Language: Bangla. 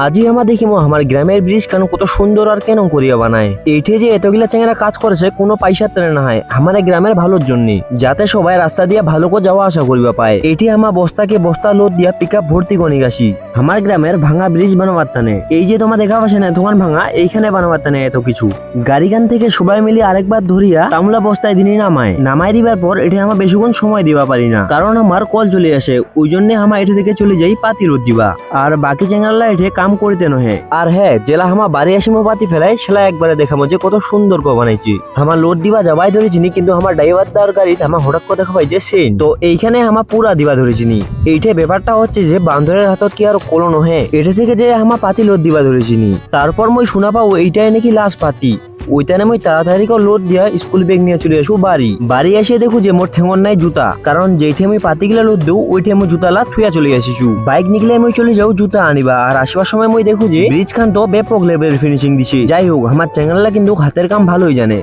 আজি আমার দেখিমো আমার গ্রামের ব্রিজ কেন কত সুন্দর আর কেন করিয়া বানায়। এইটে যে এতগুলা চেঙ্গেরা কাজ করেছে কোনো পয়সা তেনে না হয় আমার গ্রামের ভালোর জন্য, যাতে সবাই রাস্তা দিয়ে ভালো করে যাওয়া আসা করিবা পায়। এটি আমার বস্তাকে বস্তা লোড দিয়া পিক আপ ভর্তি করে গেছি আমার গ্রামের ভাঙা ব্রিজ বানাবার টানে। এই যে তোমার দেখা পাচ্ছে না তোমার ভাঙা এইখানে বানাবার টানে এত কিছু গাড়িগান থেকে সবাই মিলে আরেকবার ধরিয়া তামলা বস্তায় দিনই নামাই দিবার পর এটি আমার বেশিক্ষণ সময় দিবা পারি না, কারণ আমার কল চলে আসে। ওই জন্য আমার এটি থেকে চলে যাই পাতি রোদ দিবা, আর বাকি চেঙ্গারলা এঠে কাম করিতে নহে। আর হ্যাঁ, জেলা আমার বাড়ি আসি মো পাতি ফেলাই সেলা একবারে দেখাবো যে কত সুন্দর করে বানাইছি। আমার লোড দিবা যাবাই ধরেছিনি, কিন্তু আমার ড্রাইভার দার গাড়িতে আমার হঠাৎ করে দেখা পাই যে সেন তো এইখানে আমার পুরা দিবা ধরেছিনি। এইটে ব্যাপারটা হচ্ছে যে বান্ধরের হাতত কি আর কোলো নহে, এটা থেকে যে আমার পাতি লোড দিবা ধরেছিনি। তারপর মই শোনা পাও এইটাই নাকি লাস্ট পাতি। ওইটানে মই তাড়াতাড়ি করে লোড দিয়া স্কুল ব্যাগ নিয়ে চলে আসু বাড়ি এসে দেখু যে মোর ঠেঙর নাই জুতা, কারণ যেইঠে আমি পাতিগুলা লোড দেও ওইঠে আমি জুতালা থুয়া চলে আসিছু। বাইক নিকলে আমি চলে যাও জুতা আনিবা, আর আসবার সময় মই দেখু যে ব্রিজ খান তো ব্যাপক লেভেল ফিনিশিং দিছে। যাই হোক, আমার চ্যানেলটা কিন্তু হাতের কাম ভালোই জানে।